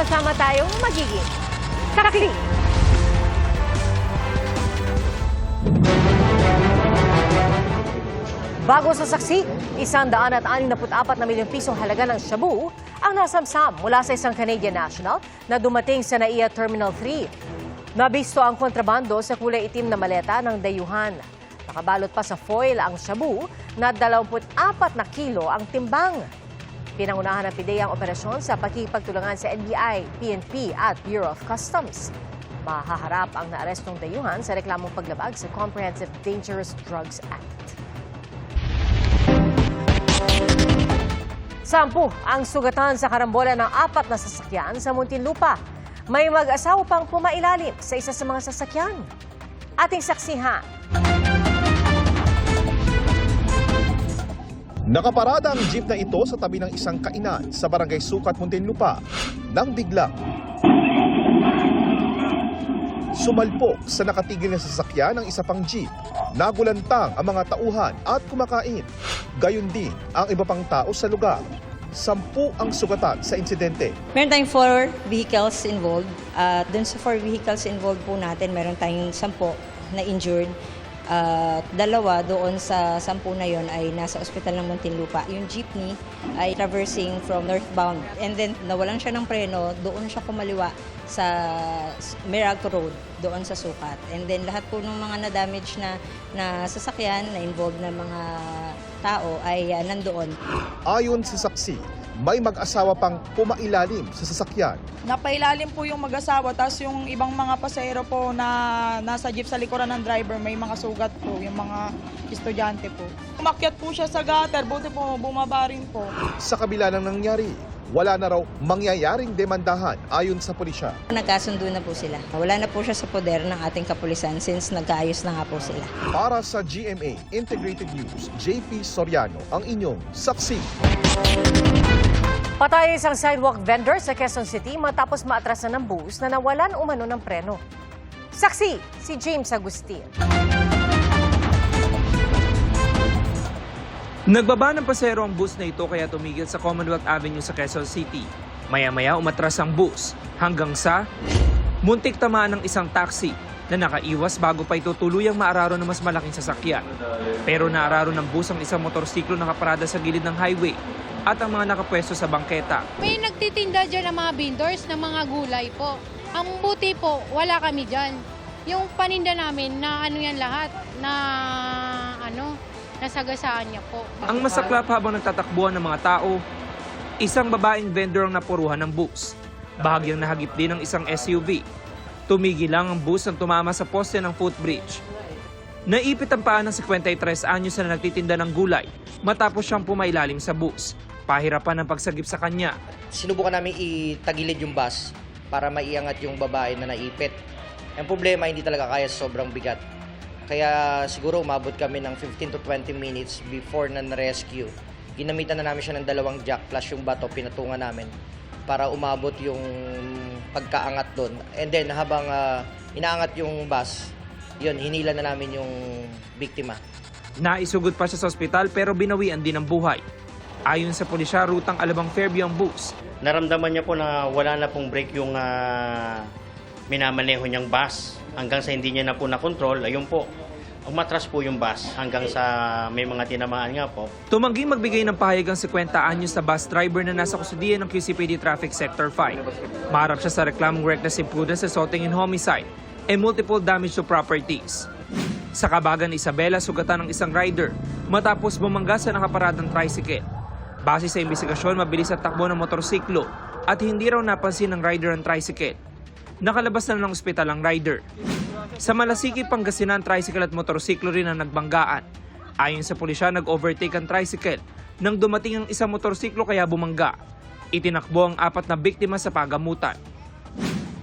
sama-sama tayong magiging saksi. Bago sa saksi, 164 na milyong pisong halaga ng shabu ang nasamsam mula sa isang Canadian national na dumating sa NAIA Terminal 3. Nabisto ang kontrabando sa kulay itim na maleta ng dayuhan. Nakabalot pa sa foil ang shabu na 24 na kilo ang timbang. Pinangunahan ng PIDEA ang operasyon sa pakikipagtulungan sa NBI, PNP at Bureau of Customs. Mahaharap ang naarestong dayuhan sa reklamong paglabag sa Comprehensive Dangerous Drugs Act. 10 ang sugatan sa karambola ng 4 na sasakyan sa Muntinlupa. May mag-asawa pang pumailalim sa isa sa mga sasakyan. Ating saksihan. Nakaparada ang jeep na ito sa tabi ng isang kainan sa Barangay Sukat, Muntinlupa nang biglang sumalpok sa nakatigil na sasakyan ng isa pang jeep. Nagulantang ang mga tauhan at kumakain. Gayon din ang iba pang tao sa lugar. 10 ang sugatan sa insidente. Meron tayong 4 vehicles involved. Doon sa 4 vehicles involved po natin, meron tayong 10 na injured. 2 doon sa 10 na yon ay nasa ospital ng Muntinlupa. Yung jeepney ay traversing from northbound. And then nawalan siya ng preno, doon siya kumaliwa sa Miracle Road, doon sa Sukat. And then lahat po ng mga na-damage na sasakyan, na involved na mga tao ay nandoon. Ayon sa saksi, may mag-asawa pang pumailalim sa sasakyan. Napailalim po yung mag-asawa, tapos yung ibang mga pasahero po na nasa jeep sa likuran ng driver, may mga sugat po, yung mga estudyante po. Umakyat po siya sa gutter, buti po bumaba rin po. Sa kabila ng nangyari, wala na raw mangyayaring demandahan ayon sa pulisya. Nagkasundo na po sila. Wala na po siya sa poder ng ating kapulisan since nagkaayos na nga po sila. Para sa GMA Integrated News, JP Soriano ang inyong saksi. Patay isang sidewalk vendor sa Quezon City matapos maatrasan ng bus na nawalan umano ng preno. Saksi, si James Agustin. Nagbaba ng pasahero ang bus na ito kaya tumigil sa Commonwealth Avenue sa Quezon City. Maya-maya umatras ang bus hanggang sa muntik tamaan ng isang taxi na nakaiwas bago pa ito tuluyang maararo ng mas malaking sasakyan. Pero naararo ng bus ang isang motorsiklo na nakaparada sa gilid ng highway at ang mga nakapwesto sa bangketa. May nagtitinda dyan ng mga vendors ng mga gulay po. Ang buti po, wala kami dyan. Yung paninda namin na ano yan lahat, na nasagasaan niya po. Ang masaklap habang nagtatakbuhan ng mga tao, isang babaeng vendor ang napuruhan ng bus. Bahagyang nahagip din ng isang SUV. Tumigil lang ang bus nang tumama sa poste ng footbridge. Naipit ang paa ng 53 anyos na nagtitinda ng gulay matapos siyang pumailalim sa bus. Pahirapan ang pagsagip sa kanya. Sinubukan namin itagilid yung bus para maiangat yung babae na naipit. Ang problema, hindi talaga kaya, sobrang bigat. Kaya siguro umabot kami ng 15 to 20 minutes before na rescue. Ginamitan na namin siya ng 2 jack plus yung bato, pinatungan namin para umabot yung pagkaangat doon. And then habang inaangat yung bus, yun, hinila na namin yung biktima. Naisugod pa siya sa ospital pero binawian din ang buhay. Ayon sa pulisya, rutang Alabang Fairview ang bus. Naramdaman niya po na wala na pong brake yung minamaneho niyang bus. Hanggang sa hindi niya na po na-control, ayun po, umatras po yung bus hanggang sa may mga tinamaan nga po. Tumangging magbigay ng pahayag ang 50 anyos na bus driver na nasa kusudian ng QCPD Traffic Sector 5. Maharap siya sa reklamong reckless imprudence, assaulting and homicide and multiple damage to properties. Sa Kabagan, Isabela, sugatan ng isang rider matapos bumangga sa nakaparadang tricycle. Base sa imbestigasyon, mabilis at takbo ng motorsiklo at hindi raw napansin ng rider ang tricycle. Nakalabas na ng ospital ang rider. Sa Malasiki, Pangasinan, tricycle at motorsiklo rin ang nagbanggaan. Ayon sa pulisya, nag-overtake ang tricycle nang dumating ang isang motorsiklo kaya bumangga. Itinakbo ang 4 na biktima sa pagamutan.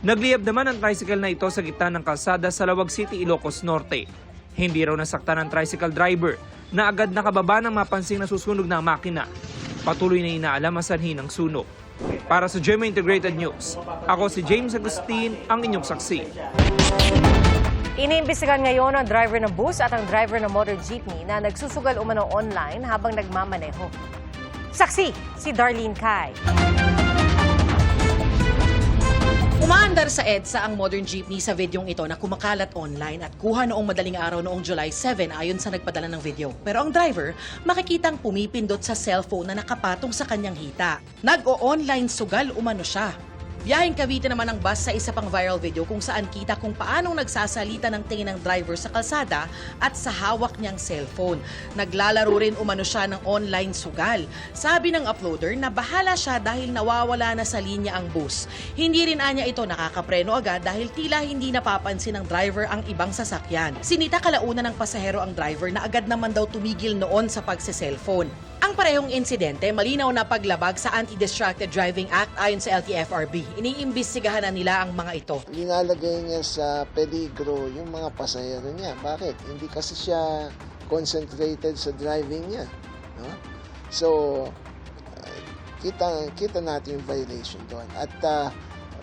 Nagliyab naman ang tricycle na ito sa gitna ng kalsada sa Lawag City, Ilocos Norte. Hindi raw nasaktan ang tricycle driver na agad nakababa ng mapansing nasusunog na makina. Patuloy na inaalam ang sanhi ng sunog. Para sa GMA Integrated News, ako si James Agustin, ang inyong saksi. Iniimbestigahan ngayon ang driver ng bus at ang driver ng motor jeepney na nagsusugal umano online habang nagmamaneho. Saksi, si Darlene Kai. Umaandar sa EDSA ang modern jeepney sa videong ito na kumakalat online at kuha noong madaling araw noong July 7 ayon sa nagpadala ng video. Pero ang driver, makikitang pumipindot sa cellphone na nakapatong sa kanyang hita. Nag-o-online sugal umano siya. Biyaheng Cavite naman ang bus sa isa pang viral video kung saan kita kung paanong nagsasalita ng tingin ng driver sa kalsada at sa hawak niyang cellphone. Naglalaro rin umano siya ng online sugal. Sabi ng uploader na bahala siya dahil nawawala na sa linya ang bus. Hindi rin anya ito nakakapreno agad dahil tila hindi napapansin ng driver ang ibang sasakyan. Sinita kalaunan ng pasahero ang driver na agad naman daw tumigil noon sa pagse-cellphone. Ang parehong insidente, malinaw na paglabag sa Anti-Distracted Driving Act ayon sa LTFRB. Iniimbestigahan na nila ang mga ito. Linalagay niya sa peligro yung mga pasahero niya. Bakit? Hindi kasi siya concentrated sa driving niya. No? So, kita natin yung violation doon. At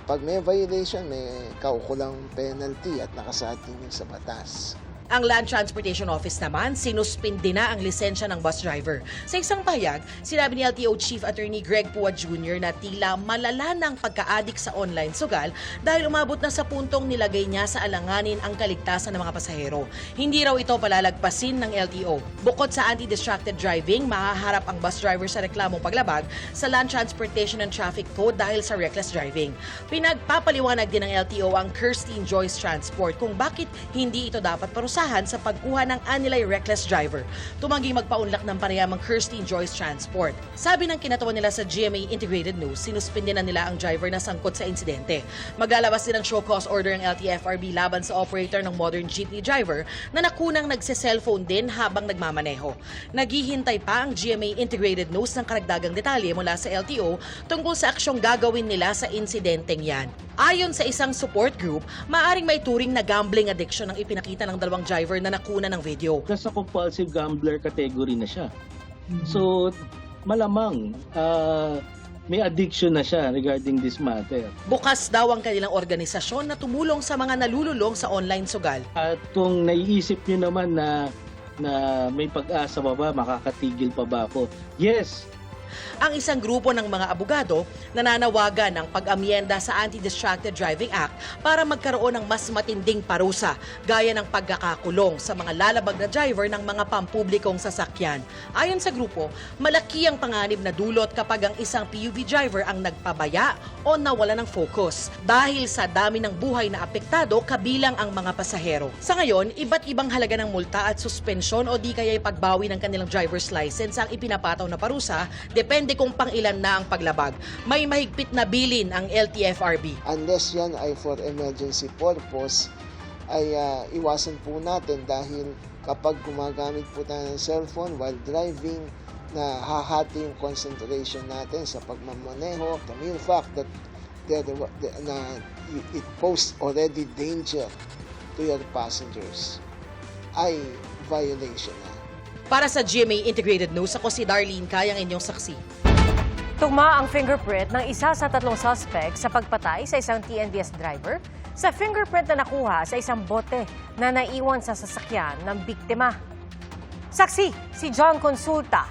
pag may violation, may kaukulang penalty at nakasaad din sa batas. Ang Land Transportation Office naman, sinuspindi na ang lisensya ng bus driver. Sa isang pahayag, sinabi ni LTO Chief Attorney Greg Pua Jr. na tila malala ng pagka-addict sa online sugal dahil umabot na sa puntong nilagay niya sa alanganin ang kaligtasan ng mga pasahero. Hindi raw ito palalagpasin ng LTO. Bukod sa anti-distracted driving, mahaharap ang bus driver sa reklamong paglabag sa Land Transportation and Traffic Code dahil sa reckless driving. Pinagpapaliwanag din ng LTO ang Kirstine Joyce Transport kung bakit hindi ito dapat parusahan sa pagkuha ng anilay reckless driver. Tumanggi magpaunlak ng parehang Kirstine Joyce Transport. Sabi ng kinatawan nila sa GMA Integrated News, sinuspindi na nila ang driver na sangkot sa insidente. Maglalabas din ng show cause order ng LTFRB laban sa operator ng modern jeepney driver na nakunang nagse-cellphone din habang nagmamaneho. Naghihintay pa ang GMA Integrated News ng karagdagang detalye mula sa LTO tungkol sa aksyong gagawin nila sa insidenteng yan. Ayon sa isang support group, maaring may turing na gambling addiction ang ipinakita ng dalawang driver na nakuna ng video. Nasa compulsive gambler category na siya. So, malamang may addiction na siya regarding this matter. Bukas daw ang kanilang organisasyon na tumulong sa mga nalululong sa online sugal. At kung naiisip niyo naman na may pag-asa pa ba, makakatigil pa ba ako? Yes! Ang isang grupo ng mga abogado nananawagan ng pag-amyenda sa Anti-Distracted Driving Act para magkaroon ng mas matinding parusa gaya ng pagkakakulong sa mga lalabag na driver ng mga pampublikong sasakyan. Ayon sa grupo, malaki ang panganib na dulot kapag ang isang PUV driver ang nagpabaya o nawala ng focus dahil sa dami ng buhay na apektado kabilang ang mga pasahero. Sa ngayon, iba't ibang halaga ng multa at suspensyon o di kaya pagbawi ng kanilang driver's license ang ipinapataw na parusa. Depende kung pang ilan na ang paglabag. May mahigpit na bilin ang LTFRB. Unless yan ay for emergency purpose, ay iwasan po natin dahil kapag gumagamit po tayo ng cellphone while driving, na hahati yung concentration natin sa pagmamaneho. The mere fact that it poses already danger to your passengers ay violation na. Para sa GMA Integrated News, ako si Darlene Kayang, inyong saksi. Tugma ang fingerprint ng isa sa 3 suspect sa pagpatay sa isang TNVS driver sa fingerprint na nakuha sa isang bote na naiwan sa sasakyan ng biktima. Saksi, si John Consulta.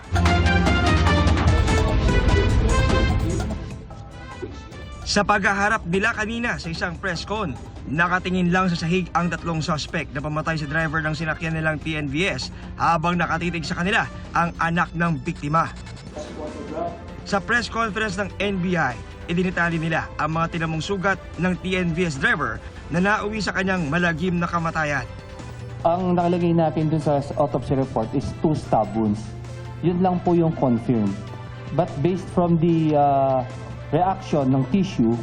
Sa paghaharap nila kanina sa isang press con, nakatingin lang sa sahig ang 3 suspect na pamatay sa driver ng sinakyan nilang TNVS habang nakatitig sa kanila ang anak ng biktima. Sa press conference ng NBI, idinitali nila ang mga tinamong sugat ng TNVS driver na nauwi sa kanyang malagim na kamatayan. Ang nakalagay natin dun sa autopsy report is 2 stab wounds. Yun lang po yung confirmed. But based from the reaction ng tissue,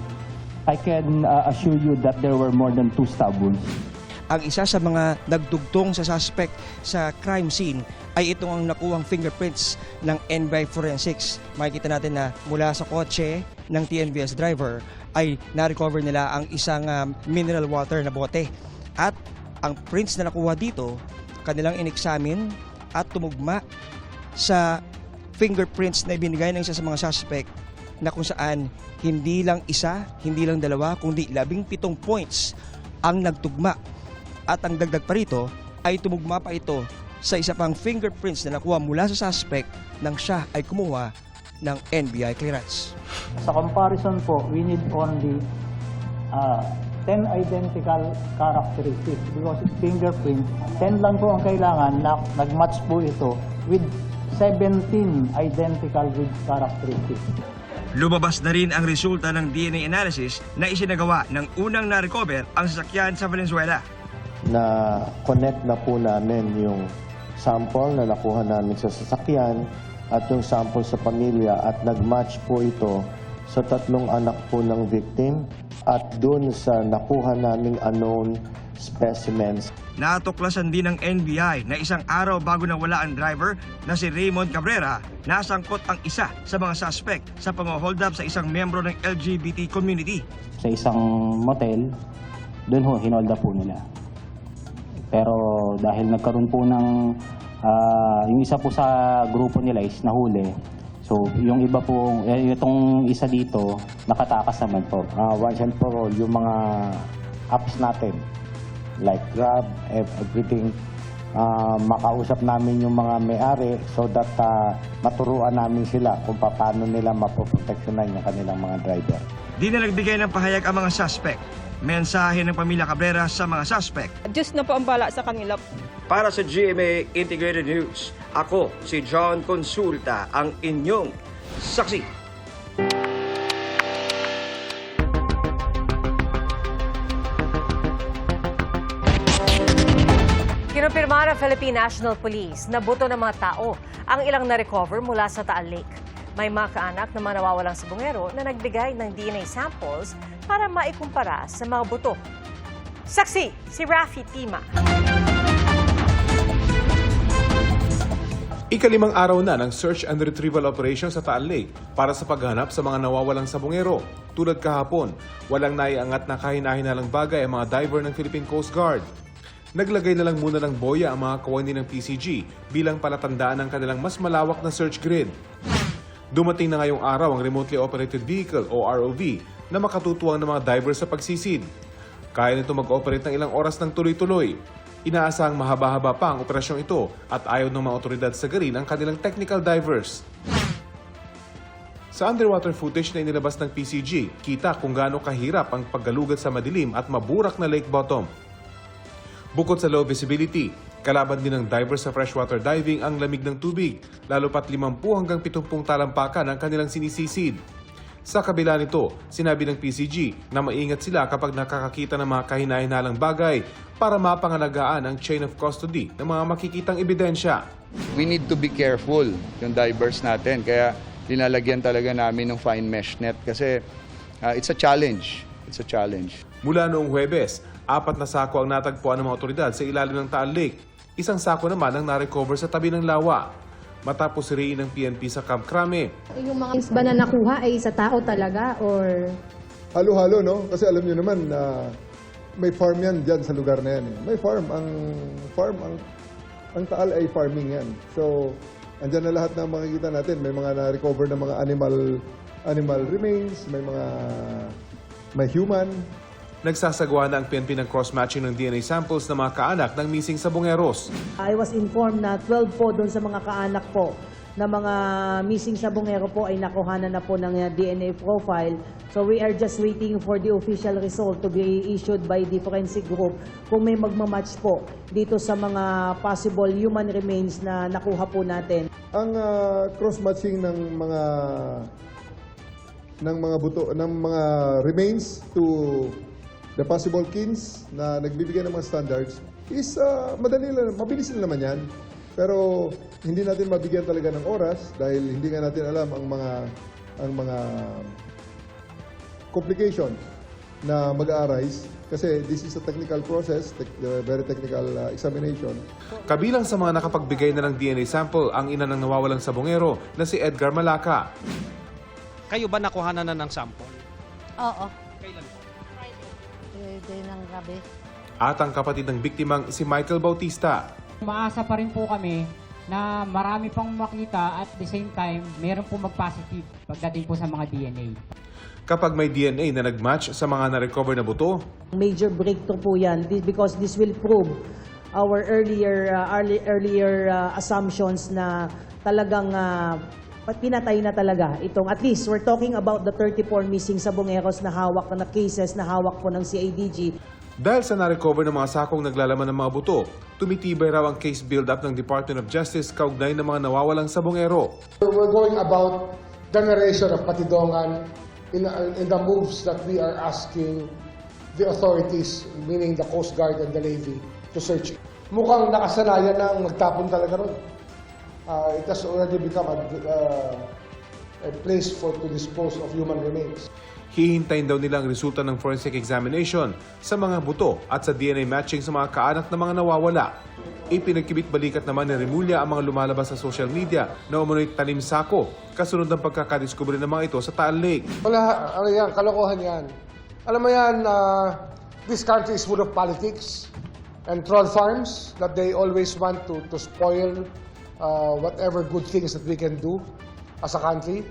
I can assure you that there were more than 2 stab wounds. Ang isa sa mga nagdugtong sa suspect sa crime scene ay itong ang nakuwang fingerprints ng NBI Forensics. Makikita natin na mula sa kotse ng TNVS driver ay na-recover nila ang isang mineral water na bote. At ang prints na nakuha dito, kanilang in-examine at tumugma sa fingerprints na ibinigay ng isa sa mga suspect na kung saan hindi lang isa, hindi lang 2, kundi 17 points ang nagtugma. At ang dagdag pa rito ay tumugma pa ito sa isa pang fingerprints na nakuha mula sa suspect nang siya ay kumuha ng NBI clearance. Sa comparison po, we need only 10 identical characteristics because fingerprint, 10 lang po ang kailangan na nag-match po ito with 17 identical with characteristics. Lumabas na rin ang resulta ng DNA analysis na isinagawa ng unang na-recover ang sasakyan sa Valenzuela. Na-connect na po namin yung sample na nakuha namin sa sasakyan at yung sample sa pamilya at nag-match po ito sa 3 anak po ng victim at dun sa nakuha naming unknown specimens. Natuklasan din ng NBI na isang araw bago nawala ang driver na si Raymond Cabrera, nasangkot ang isa sa mga suspect sa pang-hold up sa isang membro ng LGBT community. Sa isang motel, dun ho, hinold up po nila. Pero dahil nagkaroon po ng, yung isa po sa grupo nila is nahuli, so yung iba po, itong isa dito, nakatakas naman po. Once and for all, yung mga apps natin, like Grab, everything, makausap namin yung mga may-ari so that maturuan namin sila kung paano nila mapoproteksyonan yung kanilang mga driver. Di na nagbigay ng pahayag ang mga suspect. Mensahe ng pamilya Cabrera sa mga suspect. Diyos na po ang bala sa kanila. Para sa GMA Integrated News, ako si John Consulta, ang inyong saksi. Kinumpirma ng Philippine National Police na buto ng mga tao ang ilang na-recover mula sa Taal Lake. May mga kaanak na mga nawawalang sabungero na nagbigay ng DNA samples para maikumpara sa mga buto. Saksi, si Rafi Tima. Ika-5 araw na ng search and retrieval operation sa Taal Lake para sa paghanap sa mga nawawalang sabungero. Tulad kahapon, walang naiangat na kahina-hinalang bagay ang mga diver ng Philippine Coast Guard. Naglagay na lang muna ng boya ang mga kawani ng PCG bilang palatandaan ng kanilang mas malawak na search grid. Dumating na ngayong araw ang Remotely Operated Vehicle o ROV na makatutuwang ng mga divers sa pagsisid. Kaya nito mag-operate ng ilang oras ng tuloy-tuloy. Inaasahang mahaba-haba pa ang operasyong ito at ayaw ng mga otoridad sagarin ang kanilang technical divers. Sa underwater footage na inilabas ng PCG, kita kung gaano kahirap ang paggalugad sa madilim at maburak na lake bottom. Bukod sa low visibility, kalaban din ng divers sa freshwater diving ang lamig ng tubig, lalo pat 50 hanggang 70 talampakan ang kanilang sinisisid. Sa kabila nito, sinabi ng PCG na maingat sila kapag nakakakita ng mga kahina-hinalang bagay para mapangalagaan ang chain of custody ng mga makikitang ebidensya. We need to be careful yung divers natin, kaya linalagyan talaga namin ng fine mesh net kasi it's a challenge. It's a challenge. Mula noong Huwebes, 4 na sako ang natagpuan ng mga otoridad sa ilalim ng Taal Lake. Isang sako naman ang na-recover sa tabi ng lawa. Matapos siriin ng PNP sa Camp Crame. Yung mga ba na nakuha ay sa tao talaga or... Halo-halo, no? Kasi alam nyo naman na may farm yan dyan sa lugar na yan. May farm. Ang Taal ay farming yan. So, andyan na lahat ng makikita natin. May mga na-recover na mga animal remains, may human. Nagsasagawa na ang PNP ng cross-matching ng DNA samples ng mga kaanak ng missing sabongeros. I was informed na 12 po doon sa mga kaanak po na mga missing sabongero po ay nakuhanan na po ng DNA profile. So we are just waiting for the official result to be issued by the forensic group kung may magmamatch po dito sa mga possible human remains na nakuha po natin. Ang cross-matching ng mga remains to the possible kins na nagbibigay ng mga standards is madali lang, mabilis lang naman yan. Pero hindi natin mabigyan talaga ng oras dahil hindi nga natin alam ang mga complication na mag-a-arise kasi this is a technical process, very technical examination. Kabilang sa mga nakapagbigay na ng DNA sample ang ina ng nawawalang sabongero na si Edgar Malaca. Kayo ba nakuhanan na ng sample? Oo. Kailan po? Friday ng gabi. At ang kapatid ng biktimang si Michael Bautista. Maasa pa rin po kami na marami pang makita at the same time, meron po mag-positive pagdating po sa mga DNA. Kapag may DNA na nag-match sa mga na-recover na buto, Major breakthrough po yan because this will prove our earlier assumptions na talagang pinatay na talaga itong, at least we're talking about the 34 missing sabongeros na hawak na cases na hawak po ng CIDG. Dahil sa na-recover ng mga sakong naglalaman ng mga buto, tumitibay raw ang case build-up ng Department of Justice kaugnay ng mga nawawalang sabongero. We're going about the narration of Patidongan in the moves that we are asking the authorities, meaning the Coast Guard and the Navy, to search. Mukhang nakasanayan na ang magtapon talaga ron. It has already become a place to dispose of human remains. Hihintayin daw nila ang resulta ng forensic examination sa mga buto at sa DNA matching sa mga kaanak na mga nawawala. Ipinagkibit-balikat naman ni Remulla ang mga lumalabas sa social media na umunoy tanim sako kasunod ng pagkakadiskubre ng mga ito sa Taal Lake. Wala, ano yan, kalokohan yan. Alam mo yan, this country is full of politics and troll farms that they always want to spoil whatever good things that we can do as a country.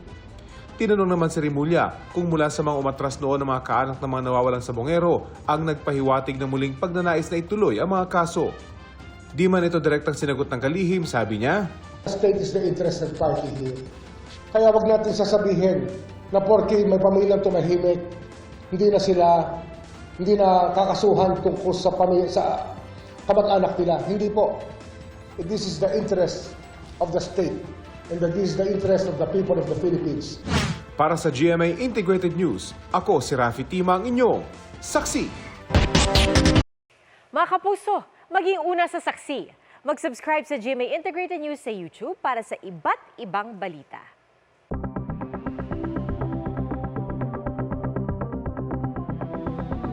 Tinanong naman si Remulla kung mula sa mga umatras noon ng mga kaanak ng mga nawawalang sabongero ang nagpahiwatig ng muling pagnanais na ituloy ang mga kaso. Di man ito direktang sinagot ng kalihim, sabi niya. The state is the interested party here. Kaya wag natin sasabihin na porke may pamilyang tumahimik, hindi na kakasuhan tungkol sa kamag-anak nila. Hindi po. This is the interest of the state and this is the interest of the people of the Philippines. Para sa GMA Integrated News, ako si Rafi Tima, ang inyong saksi. Mga kapuso, maging una sa saksi. Mag-subscribe sa GMA Integrated News sa YouTube para sa iba't ibang balita.